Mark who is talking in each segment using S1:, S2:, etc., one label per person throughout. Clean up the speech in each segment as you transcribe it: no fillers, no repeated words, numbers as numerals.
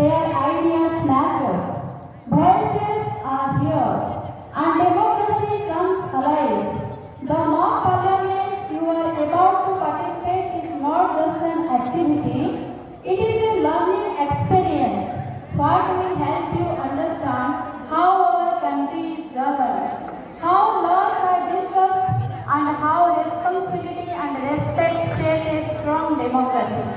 S1: where ideas matter. Voices are here and democracy comes alive. The mock parliament you are about to participate is not just an activity, it is a learning experience. What will help you understand how our country is governed, how laws are discussed, and how responsibility and respect shape a strong democracy.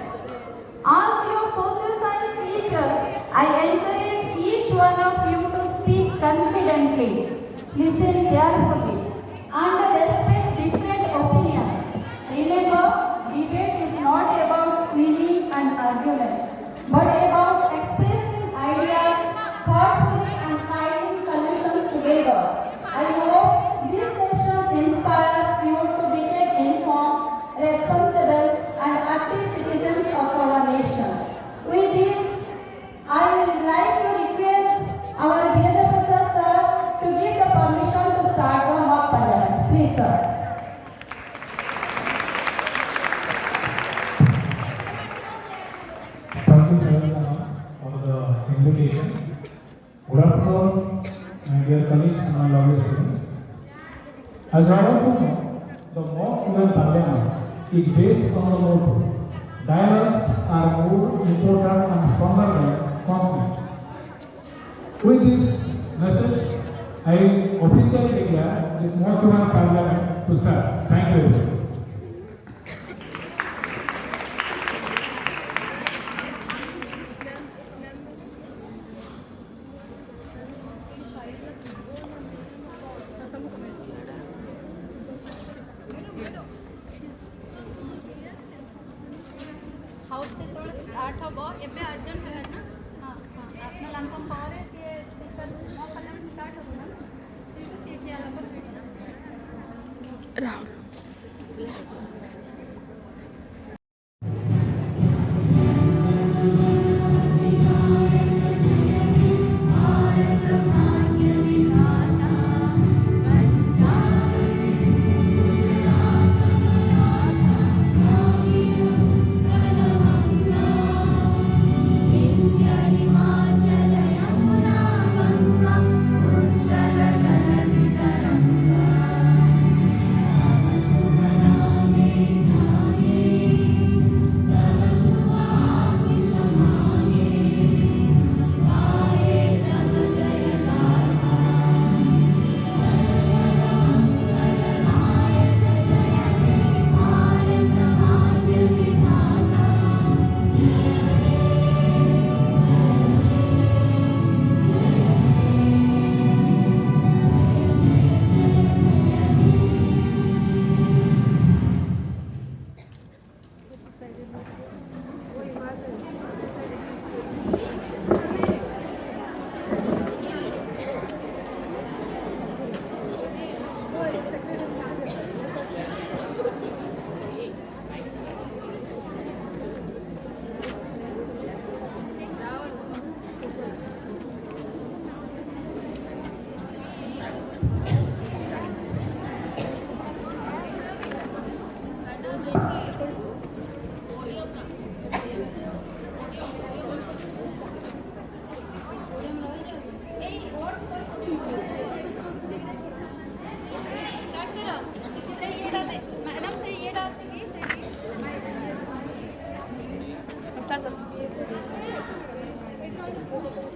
S1: As your social science teacher, I encourage each one of you to speak confidently, listen carefully, and respect different opinions. Remember, debate is not about winning an argument, but about expressing ideas thoughtfully and finding solutions together. I hope this session inspires you to become informed, responsible, and active citizens of our nation. With this, I would like to request our Virendra Prasad sir to give the permission to start the mock parliament. Please, sir.
S2: Thank you, Saranana, for the invitation. Good afternoon, my dear colleagues and my lovely students. As all of you know, the mock UN Parliament is based on the motto, dialogues are more important and stronger than conflict. With this message, I officially declare this mock UN Parliament to start. Thank you.
S3: House से थोड़ा start हो एबे urgent है ना हां हां national anthem पर ये स्पीकर मो पार्लियामेंट स्टार्ट हो ना सीट सीट वाला पर Rahul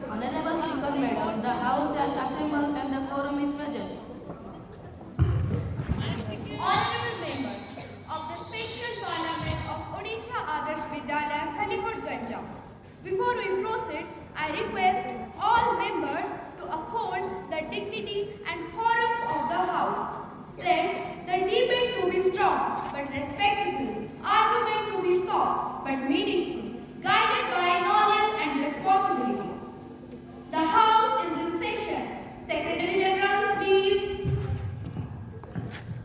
S4: Honorable Speaker Madam, the House has assembled and the quorum is present.
S5: Honorable members of the Special Parliament of Odisha Adarsh Vidyalaya, Khalikot Ganja. Before we proceed, I request all members to uphold the dignity and forums of the House. Friends, the debate to be strong but respectful, argument to be soft but meaningful, guided by knowledge and responsibility. The House is in session. Secretary General, please.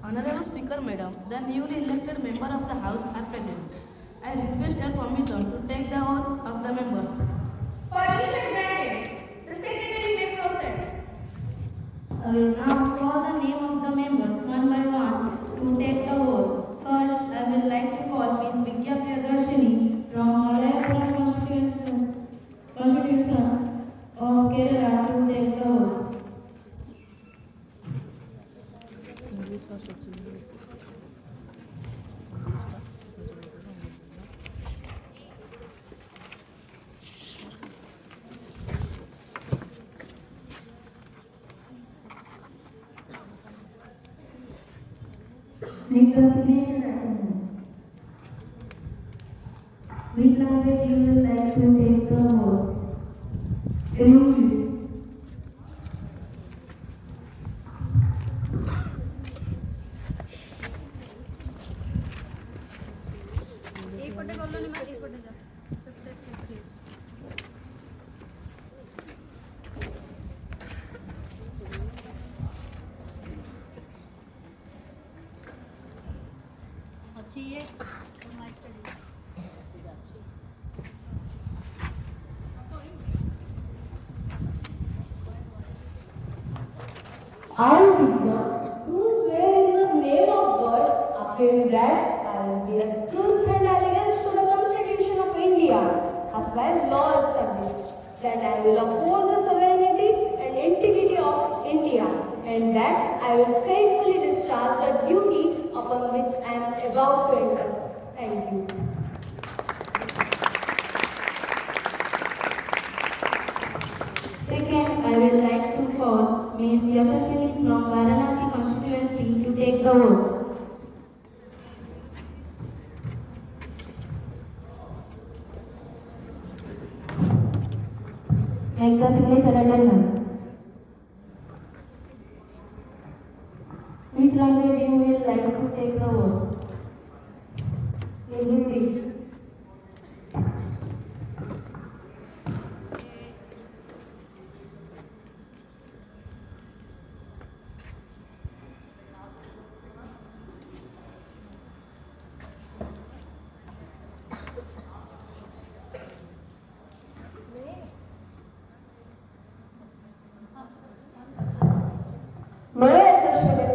S4: Honorable Speaker Madam, the newly elected member of the House are present. I request your permission to take the oath of the members.
S5: Permission granted. The Secretary may proceed.
S6: I will now call the name of the members one by one to take the vote. First, I will like to call Ms. Vidya Priyadarshini from Malaya constituency Make the signature attendance. Which language you will like to take the vote? English.
S3: এইপটে করলো না এইপটে যাও ଅଛି ଇଏ Mike पे
S7: I, Vidya, do swear in the name of God, affirm that I will bear truth and allegiance to the Constitution of India, as by law established, that I will uphold the sovereignty and integrity of India, and that I will faithfully discharge the duty upon which I am about to enter. Thank you.
S6: Second, I will like to call Ms. Yashaswini from Varanasi constituency to take the vote. Make the signature attendance. Which language you will like to take the vote? In Hindi.
S7: मैं यशस्वी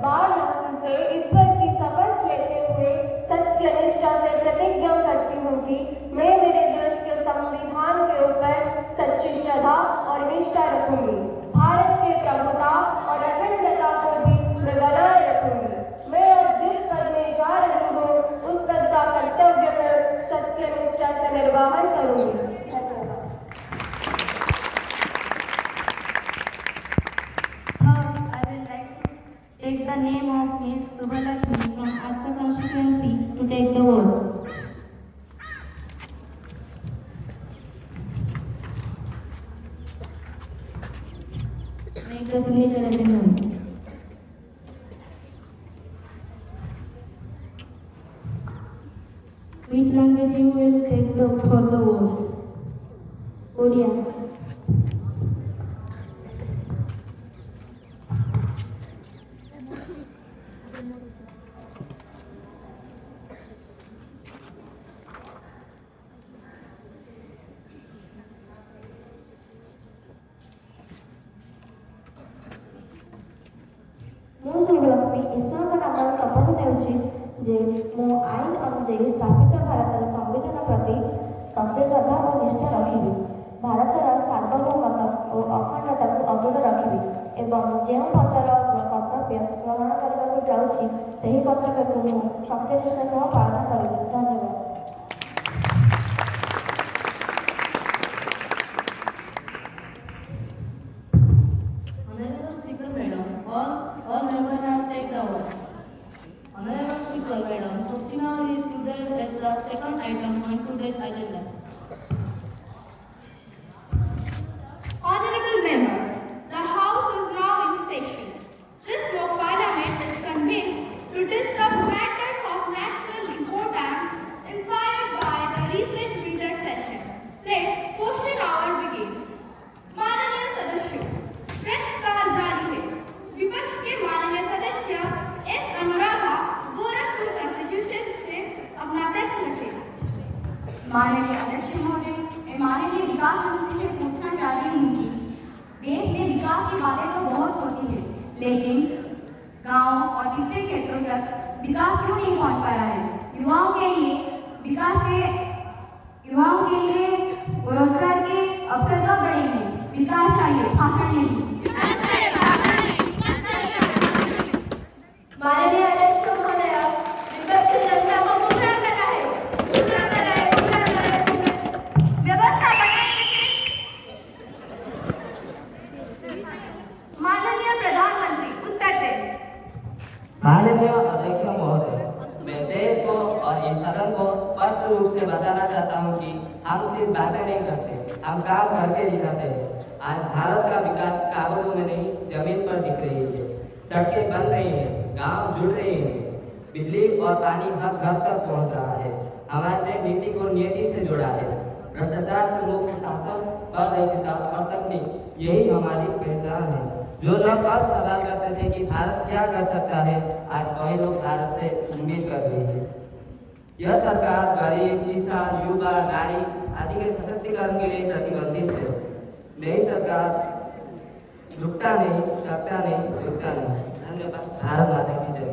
S7: बार नास्ति से ईश्वर की शपथ लेते हुए सत्यनिष्ठा से प्रतिज्ञा करती हूँ कि मैं मेरे देश के संविधान के ऊपर सच्ची श्रद्धा और निष्ठा रखूंगी, भारत की प्रभुता और अखंडता को भी मैं बनाए रखूंगी। मैं अब जिस पद में जा रही हूँ उस पद का कर्तव्य कर सत्यनिष्ठा से निर्वाहन करूंगी।
S6: Take the name of Ms. Subhalakshmi from Asta constituency to take the vote. Make the signature attendance. Which language you will take for the vote? Odia.
S8: ମୁଁ ସୁବ୍ରମଣୀ ଈଶ୍ୱରଙ୍କ ନାମରେ ଶପଥ ନେଉଛି ଯେ ମୁଁ ଆଇନ ଅନୁଯାୟୀ ସ୍ଥାପିତ ଭାରତର ସମ୍ବିଧାନ ପ୍ରତି ସତ୍ୟ ଶ୍ରଦ୍ଧା ଓ ନିଷ୍ଠା ରଖିବି, ଭାରତର ସାର୍ବଭୌମତ୍ଵ ଓ ଅଖଣ୍ଡତାକୁ ଅତୁଟ ରଖିବି ଏବଂ ଯେଉଁ ପଦର କର୍ତ୍ତବ୍ୟ ଗ୍ରହଣ କରିବାକୁ ଯାଉଛି ସେହି କର୍ତ୍ତବ୍ୟକୁ ମୁଁ ସତ୍ୟନିଷ୍ଠା ସହ ପାଳନ କରିବି। ଧନ୍ୟବାଦ।
S4: Honorable Speaker Madam, all members have taken the vote. Honorable Speaker Madam, voting hour is considered as the second item on today's agenda.
S5: Honorable members, the House is now in session. This mock parliament is convened to discuss matters of national importance inspired by the recent winter session. Let question hour begin. माननीय सदस्यों, प्रश्नकाल जारी है। विपक्ष के माननीय सदस्य S Anuradha Gorakhpur constitution से अपना प्रश्न रखें।
S9: माननीय अध्यक्ष महोदय, मैं माननीय विकास मंत्री से पूछना चाहती हूँ कि देश में विकास की बातें तो बहुत होती है, लेकिन गांव और दूसरे क्षेत्रों तक विकास क्यों नहीं पहुँच पा रहा है? युवाओं के लिए रोजगार के अवसर कब बढ़ेंगे? विकास चाहिए, भाषण नहीं।
S8: माननीय अध्यक्ष महोदय, विपक्ष जनता को गुमराह कर रहा है।
S5: व्यवस्था बनाए माननीय प्रधानमंत्री उत्तर दें।
S10: माननीय अध्यक्ष हम सिर्फ बातें नहीं करते, हम काम करके दिखाते हैं। आज भारत का विकास कागजों में नहीं, जमीन पर दिख रही है। सड़कें बन रही हैं, गांव जुड़ रहे हैं, बिजली और पानी हर घर तक पहुंच रहा है। हमारे नीति को नियति से जोड़ा है। भ्रष्टाचार से मुक्त शासन, पारदर्शिता और तकनीक, यही हमारी पहचान है। जो लोग कल सवाल करते थे कि भारत क्या कर सकता है, आज वही लोग भारत से उम्मीद कर रहे हैं। यह सरकार गरीब, किसान, युवा, नारी आदि के सशक्तिकरण के लिए प्रतिबंधित है। नई सरकार रुकता नहीं, सकता नहीं, झुकता नहीं। धन्यवाद। भारत माता की जय।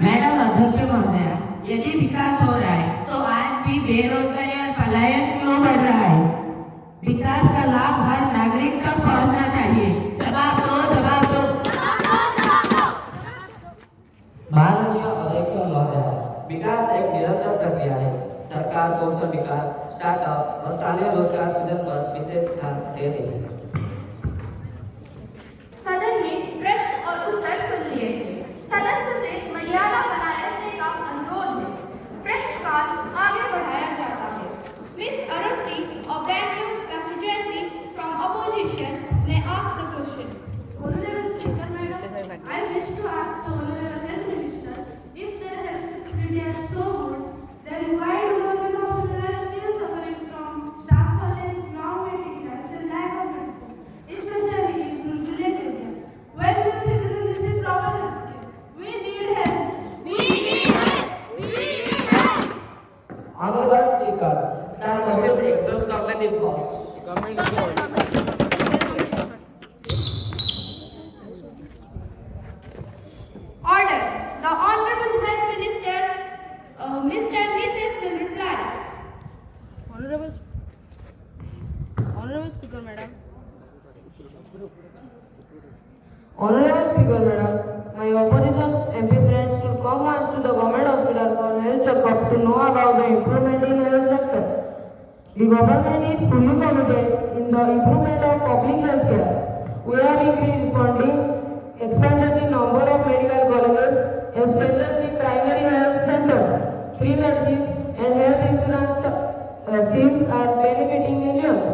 S11: मैडम अध्यक्ष महोदय, यदि विकास हो रहा है तो आज भी बेरोजगारी और पलायन क्यों बढ़ रहा है? विकास का लाभ हर नागरिक तक पहुंचना चाहिए। जवाब दो, जवाब दो।
S10: माननीय अध्यक्ष महोदय, विकास एक निरंतर प्रक्रिया है। सरकार कौशल विकास, स्टार्टअप और स्थानीय रोजगार सृजन पर विशेष ध्यान दे रही है।
S5: सदन ने प्रश्न और उत्तर सुन लिए। सदस्य से मर्यादा बनाए रखने का अनुरोध है। प्रश्नकाल आगे बढ़ाया जाता है। Miss Arunati of Bangalore constituency from opposition may ask the question.
S6: Honorable Speaker, Madam, I wish to ask the Honorable Health Minister, if their health facilities are so good, then why do government hospitals are still suffering from staff shortage, long waiting times, and lack of medicine, especially in village areas? When will citizens receive proper healthcare? We need help. We need help. We need help.
S10: Honorable Speaker, time to take those government efforts.
S5: Order. The Honorable Health Minister, Mr. Nitish will reply.
S12: Honorable Speaker, Madam.
S13: Honorable Speaker, Madam, my opposition MP friends should come once to the government hospital for health checkup to know about the improvement in health sector. The government is fully committed in the improvement of public health care. We have increased funding, expanded the number of medical colleges, established the primary health centers. Free medicines and health insurance schemes are benefiting millions.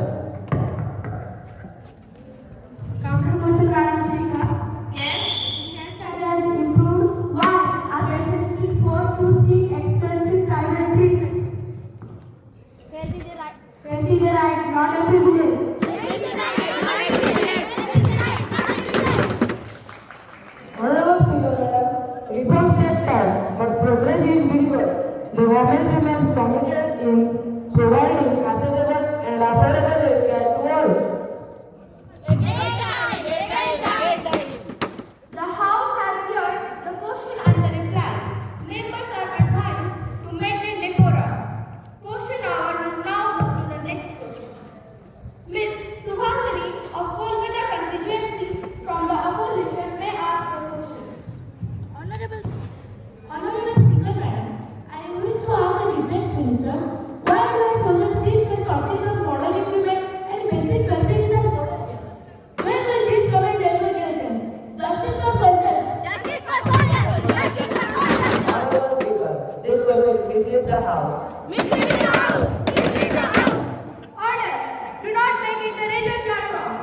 S6: Counter question, Madam Speaker. Yes, health has improved. Why are patients still forced to seek expensive private treatment? Health is a right, not a privilege.
S13: Honorable Speaker, Madam, reforms take time, but progress is visible. The government remains committed in providing accessible and affordable healthcare to all.
S5: The House has heard the question and the reply. Members are advised to maintain decorum. Question hour will now move to the next question. Ms. Suhasini of Kolkata constituency from the opposition may ask the question.
S6: Honorable Speaker, Madam, I wish to ask the Defence Minister, why do our soldiers still face shortage of modern equipment and basic facilities and products? When will this government deliver their sense? Justice for soldiers!
S5: Justice for soldiers! Justice for soldiers!
S10: Honorable Speaker, this question misleads the House.
S5: Mislead the House! Mislead the House! Order! Do not make it the railway platform.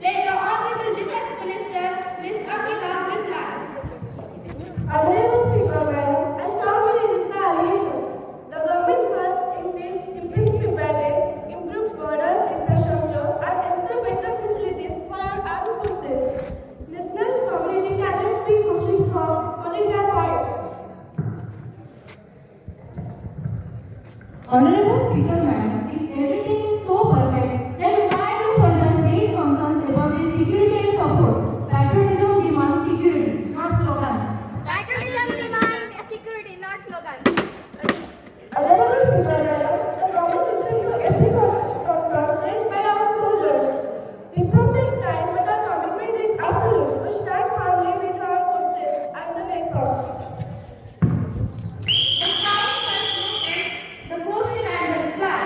S5: Let the Honorable Defence Minister, Ms. Akita, reply.
S6: Honorable Speaker, Madam, I strongly reject the allegation. The government must increase preparedness, improve border infrastructure, and ensure better facilities for our armed forces. National community cannot be questioned for only their parts.
S12: Honorable Speaker, Madam, if everything is so perfect, then why do soldiers raise concerns about their security and support? Patriotism demands security, not slogans.
S5: Patriotism demands security, not slogans.
S6: Honorable Speaker, Madam, the government listens to every concern raised by our soldiers. The problem time, but our commitment is absolute. We stand firmly with our forces and the nation.
S5: The House has noted the question and the reply.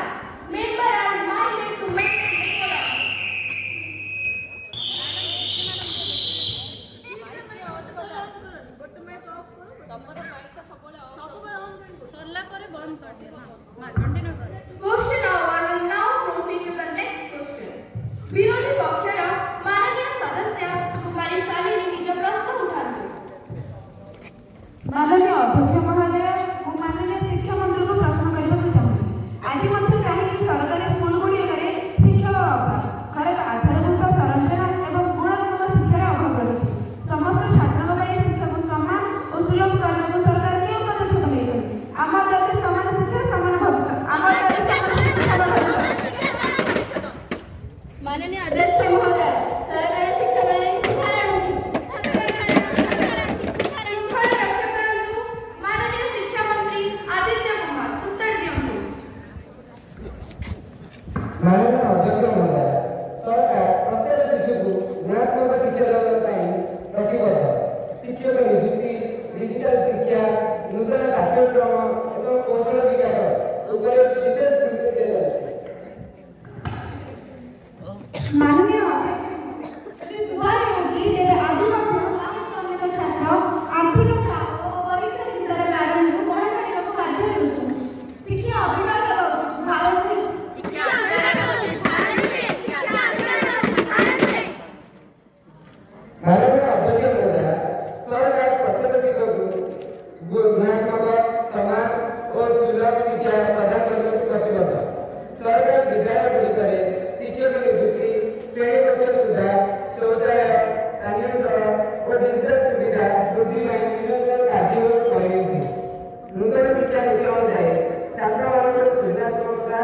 S14: माननीय अध्यक्ष महोदय, सरकार प्रत्येक शिशु को गुणात्मक शिक्षा देवा प्रतिबद्ध। शिक्षक नियुक्ति, डिजिटल शिक्षा, नूतन पाठ्यक्रम और कौशल विकास उपर विशेष गुरुत्व दिया जाए।
S6: माननीय अध्यक्ष श्री सुभाष योगी जेबे आदिवासी श्रमिक छात्र आर्थिक चाप और परीक्षा चिंतार कारण पढ़ा छाड़िया बाध्य होउछन। शिक्षा अधिकार भारत
S14: माननीय अध्यक्ष महोदय, सरकार प्रत्येक शिक्षक को गुणात्मक, समान और सुलभ शिक्षा प्रदान करने की प्रतिबद्ध। सरकार विद्यालय गुड़िक शिक्षक नियुक्ति, श्रेणी कक्ष सुधार, शौचालय, पानीय जल और डिजिटल सुविधा वृद्धि निरंतर कार्य कर। नूतन शिक्षा नीति अनुसार छात्र सृजनात्मकता,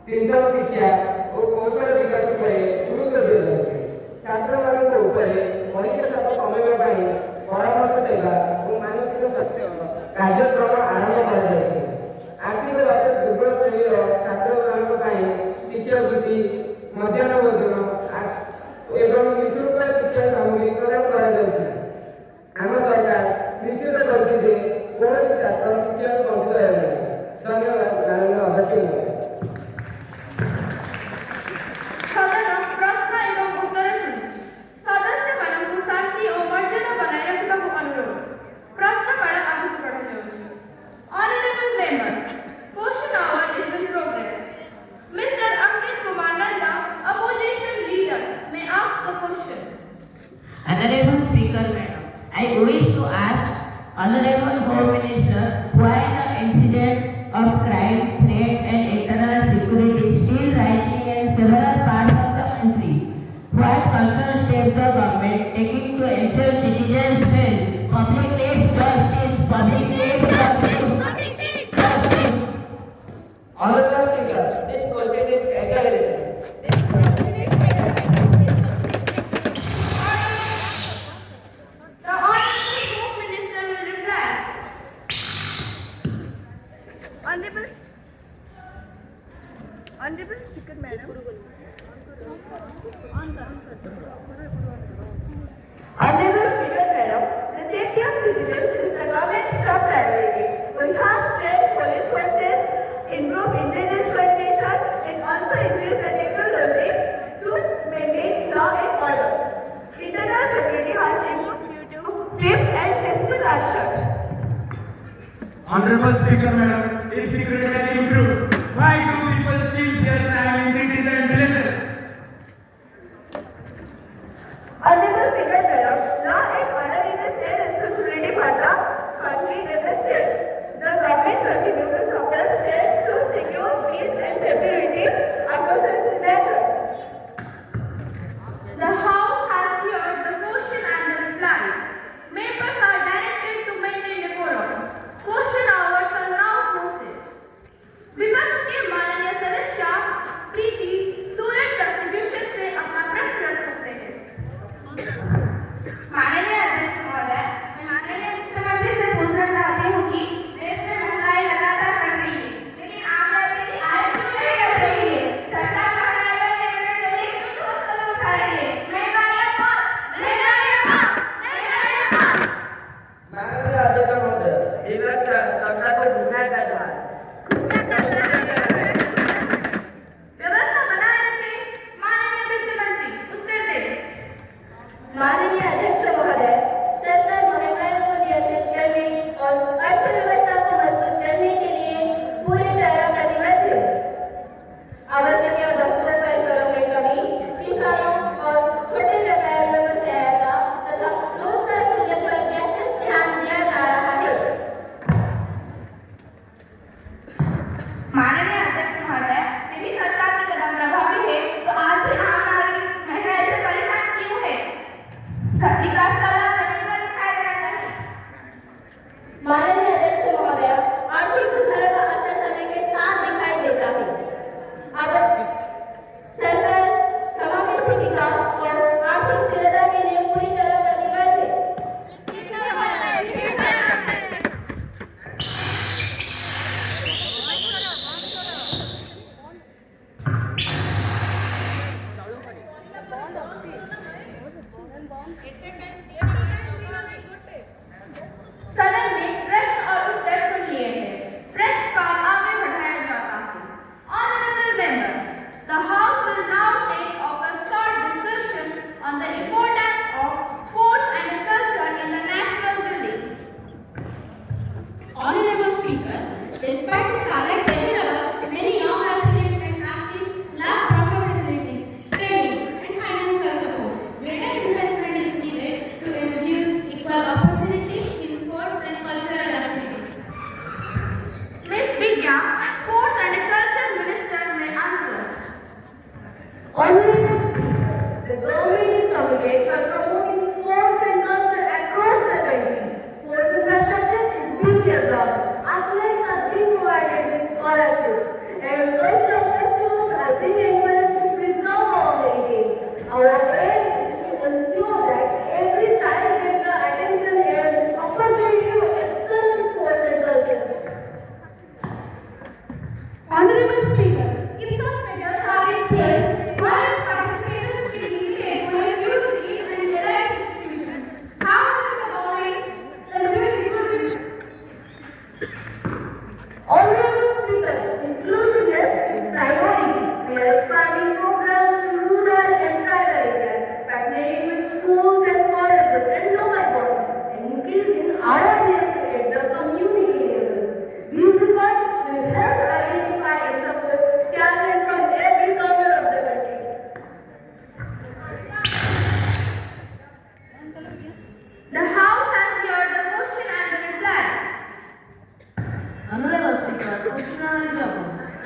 S14: चिंतन शिक्षा और कौशल विकास पर गुरुत्व दिया जाए। छात्र परीक्षा चाप कमेवा परामर्श सेवा और मानसिक स्वास्थ्य कार्यक्रम आरंभ कर। आर्थिक भाव दुर्बल श्रेणी छात्र शिक्षावृत्ति, मध्याह्न भोजन एवं निःशुल्क शिक्षा सामग्री प्रदान कर। आम सरकार निश्चित करुच्चे कौन छात्र शिक्षा वंचित रहे। धन्यवाद माननीय अध्यक्ष महोदय।
S5: सदन प्रश्न एवं उत्तर शुणुछि। सदस्य मानकु शांति और मर्यादा बनाए रखिबा अनुरोध। प्रश्न काल आगु पढ़ा जाउछि। Honorable members, question hour is in progress. Mr. Ankit Kumar Nanda, opposition leader, may ask the question.
S11: Honorable Speaker, Madam, I wish to ask Honorable Home Minister why the incident of crime, threat and internal security is still rising in several parts of the country. What concerned steps the government taking to ensure citizens feel public needs justice, public needs justice, justice.
S14: Honorable Speaker, this question is exaggerated.
S5: The Honorable Home Minister will reply. Honorable Speaker, Madam.
S15: Honorable Speaker, Madam, the safety of citizens is the government's top priority. We have strengthened police forces, improved intelligence coordination, and also increased the technology to maintain law and order. Internal security has improved due to swift and peaceful action.
S16: Honorable Speaker, Madam, insecurity has improved. Why do people still fear crime in cities and villages?
S15: Honorable Speaker, Madam, law and order is a shared responsibility for the country and the states. The government continues to support states to secure peace and security across the nation.
S5: The House has heard the question and the reply. Members are directed to maintain decorum. Question hour shall now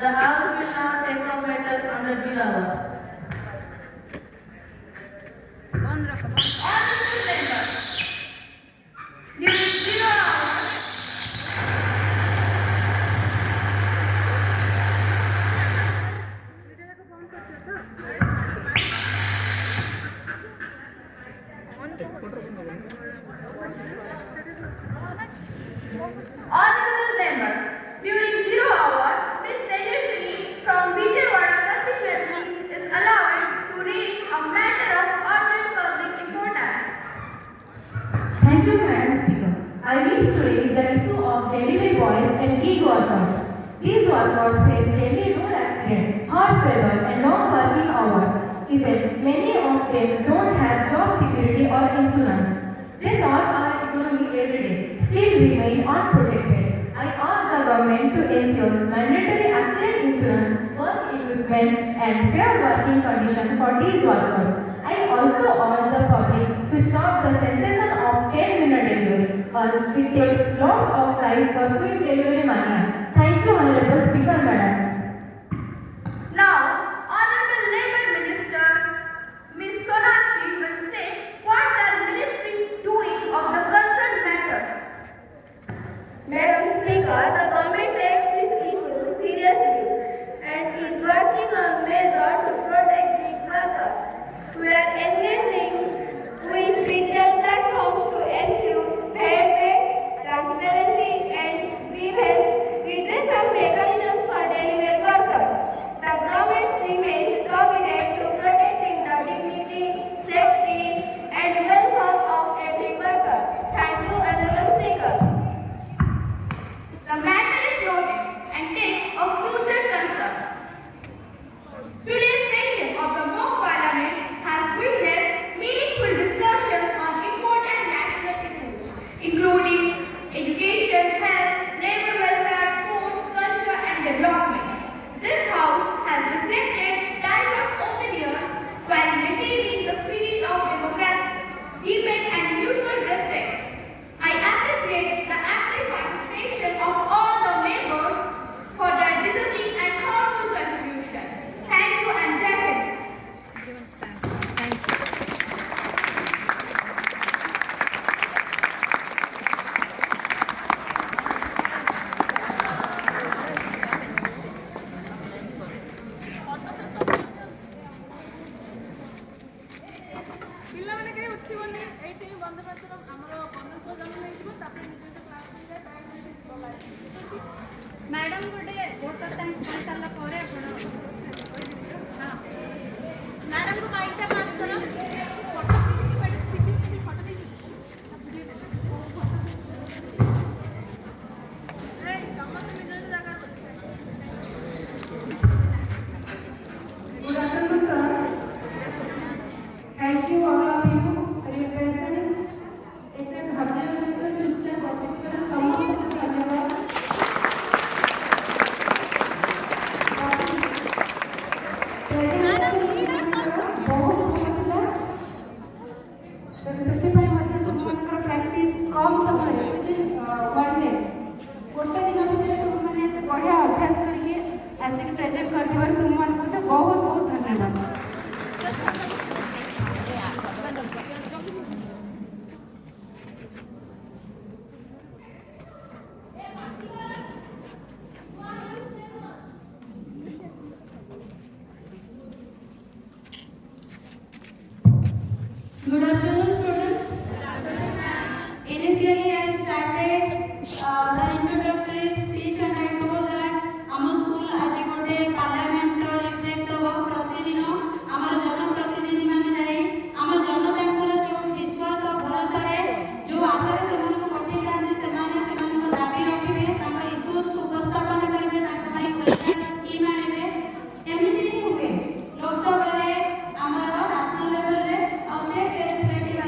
S4: The House will now take the matter under zero hour.
S5: Honorable members, during zero hour, Ms. Tejaswini from Vijayawada constituency is allowed to read a matter of urgent public importance.
S12: Thank you, Madam Speaker. I wish to raise the issue of delivery boys and gig workers. These workers face daily road accidents, harsh weather, and long working hours. Even many of them don't have job security or insurance. They serve our economy every day, still remain unprotected. I urge the government to ensure mandatory accident insurance, work equipment, and fair working conditions for these workers. I also urge the public to stop the sensation of 10-minute delivery, as it takes lots of lives for quick delivery mania. Thank you, Honorable Speaker, Madam.
S5: Now, Honorable Labour Minister Ms. Sonakshi will say what the ministry doing of the concerned matter.
S7: Madam Speaker, the government takes this issue seriously and is working on measures to protect the workers. We are engaging with digital platforms to ensure fair pay, transparency, and grievance redressal mechanisms for delivery workers. The government remains committed to protecting the dignity, safety, and welfare of every worker. Thank you, Honorable Speaker.
S5: The matter is noted and take a future concern. Today's session of the mock parliament has witnessed meaningful discussions on important national issues, including education, health, labor welfare, sports, culture, and development. This house has reflected diverse opinions while maintaining the spirit of democracy, debate, and mutual respect. I appreciate the active participation of all the members for their discerning and thoughtful contributions. Thank you and Jai Hind.
S3: ପିଲାମାନେ ଉଠିବନି ଏଇଠି ବନ୍ଦୋବସ୍ତ ଆମର 1500 ଜଣ ହେଇଯିବ ତାପରେ ନିଜ ନିଜ class ଯାଏ ମ୍ୟାଡ଼ାମ୍ ଗୋଟେ ଭୋଟର ଥ୍ୟାଙ୍କ୍ସ କରିସାରିଲା ପରେ ଆପଣ ହଁ ମ୍ୟାଡ଼ାମ୍କୁ ମାଇକ୍ଟା ପାସ୍ କର ଫଟୋ ଫଟୋ ଦେଇକି ସମସ୍ତେ ନିଜ ନିଜ ଜାଗାରେ
S6: Good afternoon, sir. Thank you all of you for your presence. एते धैर्य सहित चुपचाप बसिथिबार समस्त धन्यवाद. बहुत ଭଲ ଥିଲା. ସେଥିପାଇଁ ମଧ୍ୟ ତୁମମାନଙ୍କର ପ୍ରାକ୍ଟିସ୍ କମ୍ ସମୟରେ ୱାନ୍ ଡେ ଗୋଟେ ଦିନ ଭିତରେ ତୁମମାନେ ଏତେ ବଢ଼ିଆ ଅଭ୍ୟାସ କରିକି ଆସିକି ପ୍ରେଜେଣ୍ଟ କରିଥିବାରୁ ତୁମମାନଙ୍କୁ ମଧ୍ୟ ବହୁତ ବହୁତ ଧନ୍ୟବାଦ.
S12: Good afternoon, students. Initially, I started the introductory speech and I told that our school aji gote parliament ro reflect hobo प्रतिदिन हमर जनप्रतिनिधि माने जाई हमर जनतांकर जो विश्वास और भरोसा रे जो आशा रे सेमान को पठेई दाने सेमान को दाबी रखिबे ताका इश्यूज उपस्थापन करबे ताका भाई कल्याण स्कीम आनिबे एमिति हुए लोकसभा रे हमर नेशनल लेवल रे और state legislative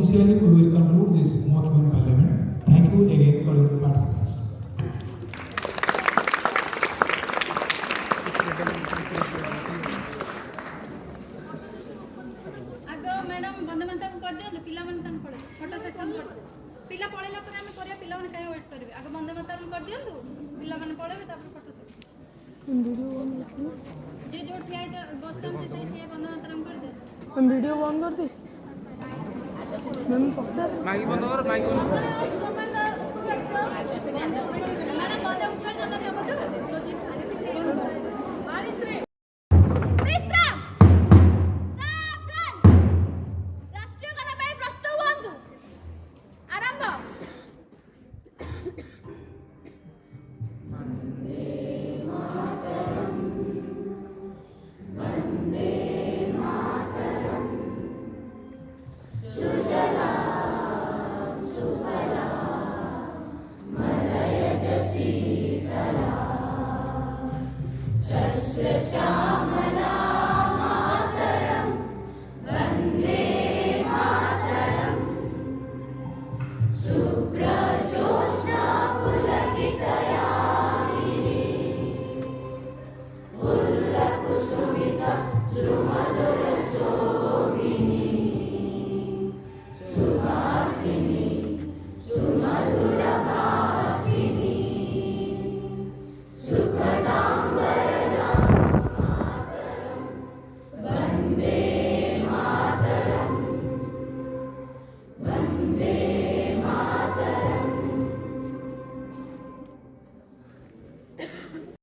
S2: officially we will conclude this mock women parliament. Thank you again for your participation.
S3: आग मैडम बंदे माने कर दियो पिला माने तन पड़े फोटो सेक्शन पिला पळेला पर हम करिया पिला माने काय वेट करबे आग बंदे मातरम कर दियो पिला माने पळेबे तापर फोटो जे जो ठिया बसम से ठिया बंदे मातरम कर दे
S13: हम वीडियो बंद कर दे मैम पकड़
S16: माइक बंद कर माइक बंद कर
S3: मैडम बंदे उठा जाता है